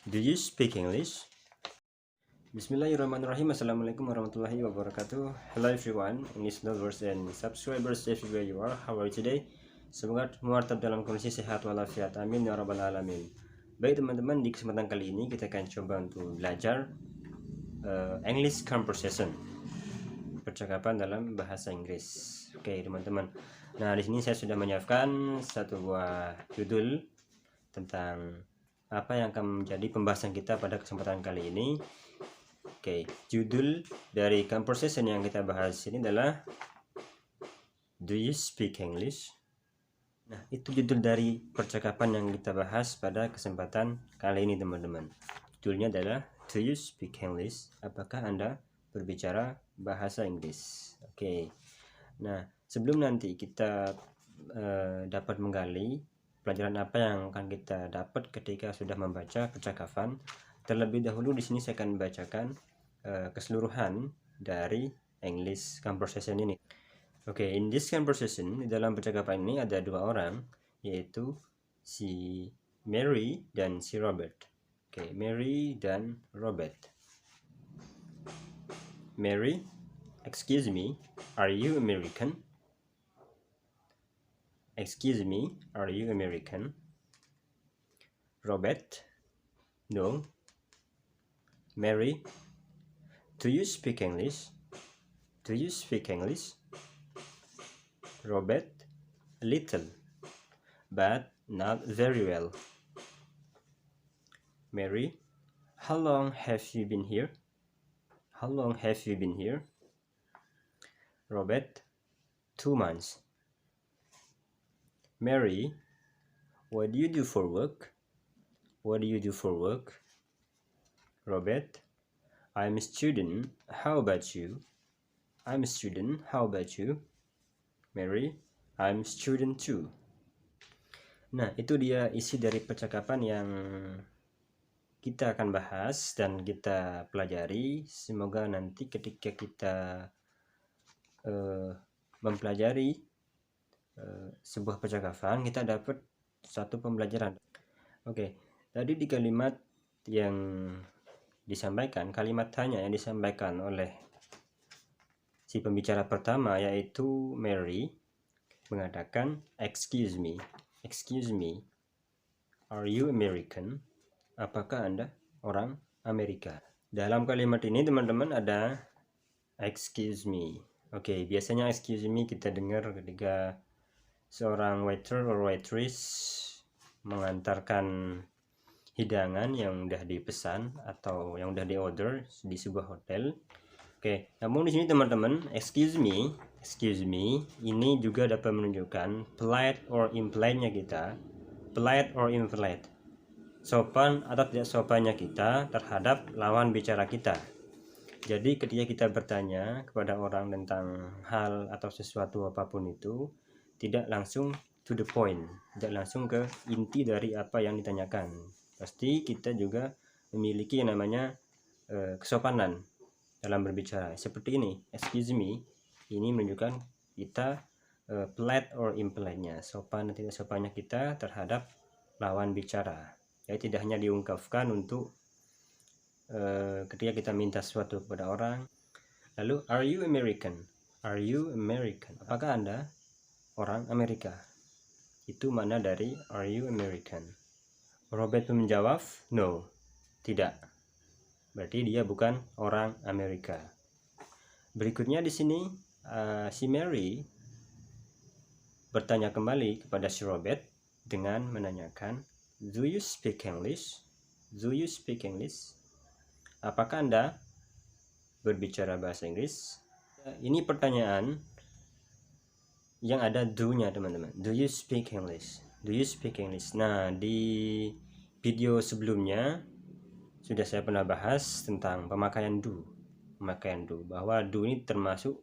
Do you speak English? Bismillahirrahmanirrahim. Assalamualaikum warahmatullahi wabarakatuh. Hello everyone, English lovers and subscribers everywhere you are. How are you today? Semoga semua tetap dalam kondisi sehat walafiat. Amin ya rabbal alamin. Baik teman-teman, di kesempatan kali ini kita akan coba untuk belajar English conversation, percakapan dalam bahasa Inggris. Oke teman-teman. Nah di sini saya sudah menyiapkan satu buah judul tentang apa yang akan menjadi pembahasan kita pada kesempatan kali ini. Oke, judul dari conversation yang kita bahas ini adalah Do you speak English? Nah, itu judul dari percakapan yang kita bahas pada kesempatan kali ini teman-teman. Judulnya adalah Do you speak English? Apakah Anda berbicara bahasa Inggris? Oke. Nah, sebelum nanti kita dapat menggali pelajaran apa yang akan kita dapat ketika sudah membaca percakapan, terlebih dahulu di sini saya akan membacakan keseluruhan dari English conversation ini. Oke, in this conversation, di dalam percakapan ini ada dua orang, yaitu si Mary dan si Robert. Oke, Mary dan Robert. Mary, excuse me, are you American? Excuse me, are you American? Robert, no. Mary, do you speak English? Do you speak English? Robert, a little, but not very well. Mary, how long have you been here? How long have you been here? Robert, 2 months. Mary, what do you do for work? What do you do for work? Robert, I'm a student. How about you? I'm a student. How about you? Mary, I'm a student too. Nah, itu dia isi dari percakapan yang kita akan bahas dan kita pelajari. Semoga nanti ketika kita mempelajari sebuah percakapan, kita dapat satu pembelajaran. Oke, tadi di kalimat yang disampaikan, kalimat tanya yang disampaikan oleh si pembicara pertama, yaitu Mary, mengatakan excuse me, are you American? Apakah Anda orang Amerika? Dalam kalimat ini teman-teman ada excuse me. Oke, biasanya excuse me kita dengar ketika seorang waiter or waitress mengantarkan hidangan yang udah dipesan atau yang udah diorder di sebuah hotel. Oke, namun di sini teman-teman, excuse me ini juga dapat menunjukkan polite or impolite-nya kita. Polite or impolite, sopan atau tidak sopannya kita terhadap lawan bicara kita. Jadi ketika kita bertanya kepada orang tentang hal atau sesuatu apapun itu, tidak langsung to the point, tidak langsung ke inti dari apa yang ditanyakan. Pasti kita juga memiliki yang namanya kesopanan dalam berbicara. Seperti ini, excuse me, ini menunjukkan kita polite or impolite-nya, sopan dan tidak sopannya kita terhadap lawan bicara. Jadi tidak hanya diungkapkan untuk ketika kita minta sesuatu kepada orang. Lalu, are you American? Are you American? Apakah Anda orang Amerika? Itu mana dari are you American? Robert menjawab, no, tidak. Berarti dia bukan orang Amerika. Berikutnya di sini si Mary bertanya kembali kepada si Robert dengan menanyakan, do you speak English? Do you speak English? Apakah Anda berbicara bahasa Inggris? Ini pertanyaan yang ada do-nya teman-teman. Do you speak English? Do you speak English? Nah, di video sebelumnya sudah saya pernah bahas tentang pemakaian do. Bahwa do ini termasuk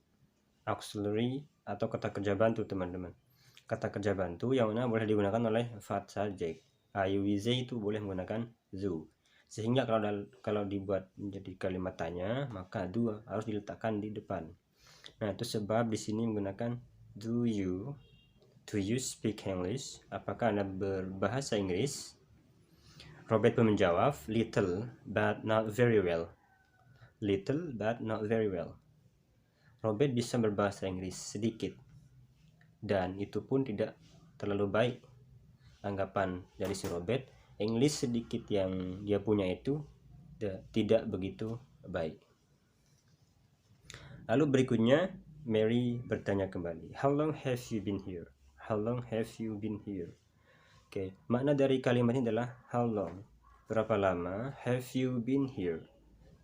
auxiliary atau kata kerja bantu teman-teman. Kata kerja bantu yang mana boleh digunakan oleh verb subject. I, we, they itu boleh menggunakan do. Sehingga kalau dibuat menjadi kalimat tanya, maka do harus diletakkan di depan. Nah, itu sebab di sini menggunakan do you speak English? Apakah Anda berbahasa Inggris? Robert pun menjawab, little but not very well. Little but not very well. Robert bisa berbahasa Inggris sedikit, dan itu pun tidak terlalu baik. Anggapan dari si Robert, English sedikit yang dia punya itu tidak begitu baik. Lalu berikutnya, Mary bertanya kembali, how long have you been here? How long have you been here? Oke, makna dari kalimat ini adalah how long, berapa lama, have you been here,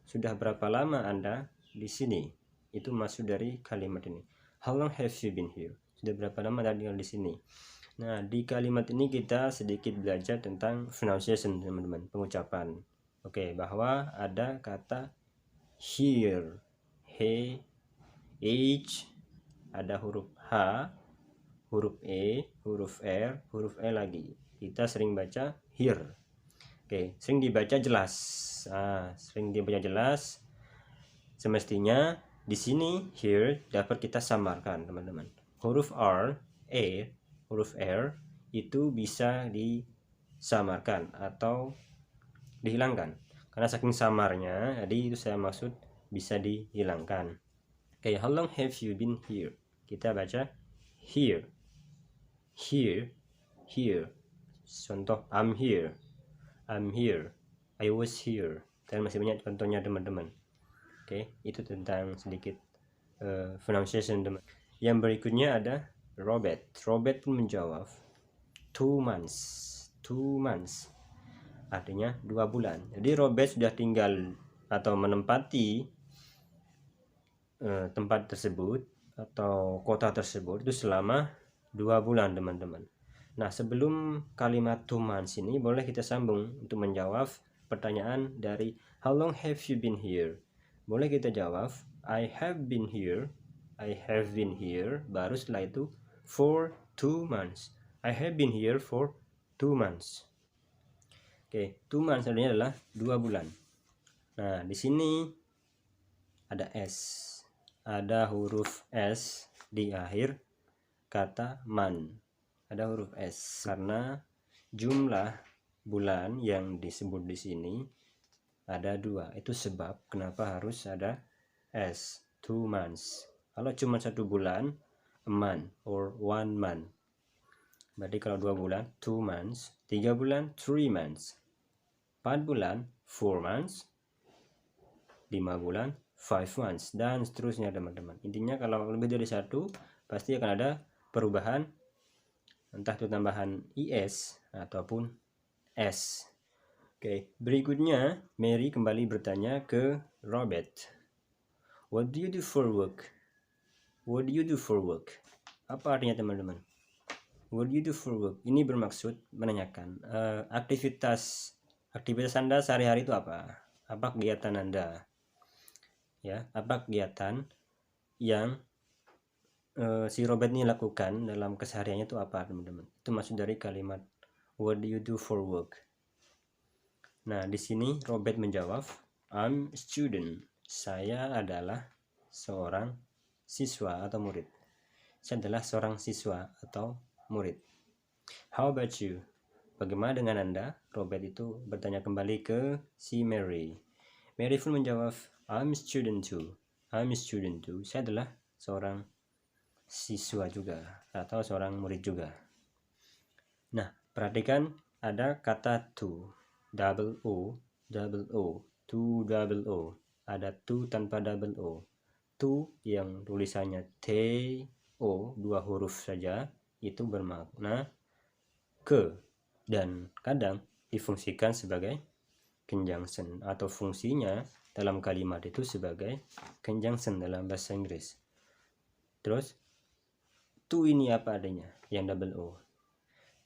sudah berapa lama Anda di sini. Itu maksud dari kalimat ini. How long have you been here? Sudah berapa lama Anda tinggal di sini? Nah, di kalimat ini kita sedikit belajar tentang pronunciation, teman-teman, pengucapan. Oke, bahwa ada kata here, he, h, ada huruf h, huruf e, huruf r, huruf e lagi. Kita sering baca here. Oke, sering dibaca jelas. Sering dibaca jelas. Semestinya di sini here dapat kita samarkan, teman-teman. Huruf r, e, huruf r itu bisa disamarkan atau dihilangkan. Karena saking samarnya, jadi itu saya maksud bisa dihilangkan. Oke, how long have you been here? Kita baca here, here, here. Contoh, I'm here, I'm here, I was here. Dan masih banyak contohnya, teman-teman. Oke, itu tentang sedikit pronunciation, teman. Yang berikutnya ada Robert. Robert pun menjawab 2 months. 2 months artinya 2 bulan. Jadi Robert sudah tinggal atau menempati tempat tersebut atau kota tersebut itu selama 2 bulan, teman-teman. Nah, sebelum kalimat 2 months ini boleh kita sambung untuk menjawab pertanyaan dari how long have you been here? Boleh kita jawab I have been here. I have been here. Baru setelah itu for 2 months. I have been here for 2 months. Oke, 2 months artinya adalah 2 bulan. Nah, di sini ada S. Ada huruf S di akhir kata man. Ada huruf S karena jumlah bulan yang disebut di sini ada 2. Itu sebab kenapa harus ada S. 2 months. Kalau cuma 1 bulan, a month or 1 month. Berarti kalau 2 bulan, 2 months. 3 bulan, 3 months. 4 bulan, 4 months. 5 bulan, 5 months. Dan seterusnya, teman-teman. Intinya kalau lebih dari 1, pasti akan ada perubahan. Entah itu tambahan IS ataupun S. Oke, berikutnya Mary kembali bertanya ke Robert. What do you do for work? What do you do for work? Apa artinya, teman-teman? What do you do for work? Ini bermaksud menanyakan aktivitas Anda sehari-hari itu apa? Apa kegiatan Anda? Ya, apa kegiatan yang si Robert ini lakukan dalam kesehariannya itu apa, teman-teman? Itu maksud dari kalimat what do you do for work? Nah, di sini Robert menjawab, I'm a student. Saya adalah seorang siswa atau murid. Saya adalah seorang siswa atau murid. How about you? Bagaimana dengan Anda? Robert itu bertanya kembali ke si Mary. Mary pun menjawab, I'm a student too. I'm a student too. Saya adalah seorang siswa juga atau seorang murid juga. Nah, perhatikan ada kata to, double O, to double O. Ada to tanpa double O. To yang tulisannya T, O, 2 huruf saja, itu bermakna ke. Dan kadang difungsikan sebagai conjunction atau fungsinya dalam kalimat itu sebagai conjunction dalam bahasa Inggris. Terus to ini apa adanya yang double O.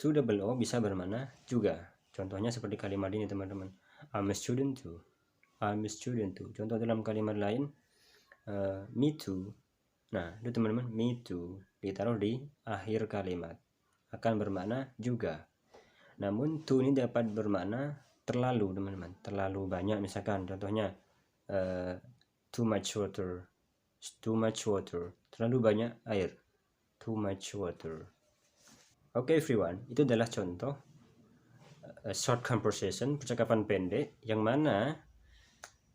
To double O bisa bermakna juga. Contohnya seperti kalimat ini, teman-teman. I'm a student too. I'm a student too. Contoh dalam kalimat lain, me too. Nah, itu, teman-teman, me too ditaruh di akhir kalimat akan bermakna juga. Namun to ini dapat bermakna terlalu, teman-teman. Terlalu banyak, misalkan contohnya too much water. Too much water. Terlalu banyak air. Too much water. Oke, everyone, itu adalah contoh short conversation, percakapan pendek, yang mana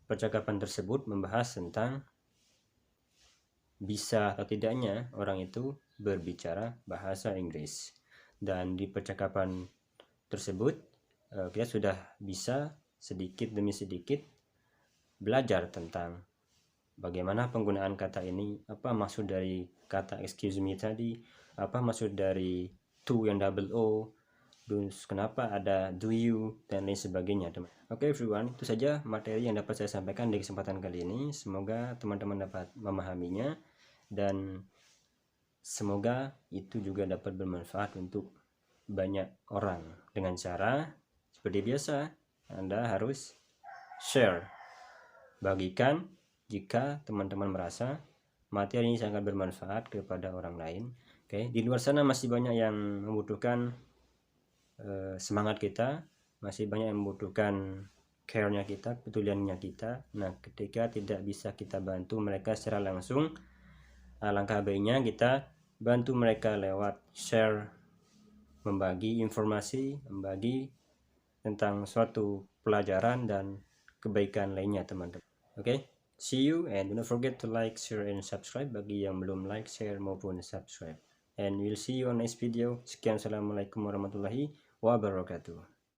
percakapan tersebut membahas tentang bisa atau tidaknya orang itu berbicara bahasa Inggris. Dan di percakapan tersebut kita sudah bisa sedikit demi sedikit belajar tentang bagaimana penggunaan kata ini, apa maksud dari kata excuse me tadi, apa maksud dari to yang double O, terus kenapa ada do you, dan lain sebagainya, teman. Oke everyone, itu saja materi yang dapat saya sampaikan di kesempatan kali ini. Semoga teman-teman dapat memahaminya dan semoga itu juga dapat bermanfaat untuk banyak orang. Dengan cara seperti biasa, Anda harus share, bagikan jika teman-teman merasa materi ini sangat bermanfaat kepada orang lain. Oke, di luar sana masih banyak yang membutuhkan semangat kita, masih banyak yang membutuhkan care-nya kita, kepeduliannya kita. Nah, ketika tidak bisa kita bantu mereka secara langsung, alangkah baiknya kita bantu mereka lewat share, membagi informasi, membagi tentang suatu pelajaran dan kebaikan lainnya, teman-teman. Oke, see you, and do not forget to like, share, and subscribe bagi yang belum like, share, maupun subscribe. And we'll see you on next video. Sekian, assalamualaikum warahmatullahi wabarakatuh.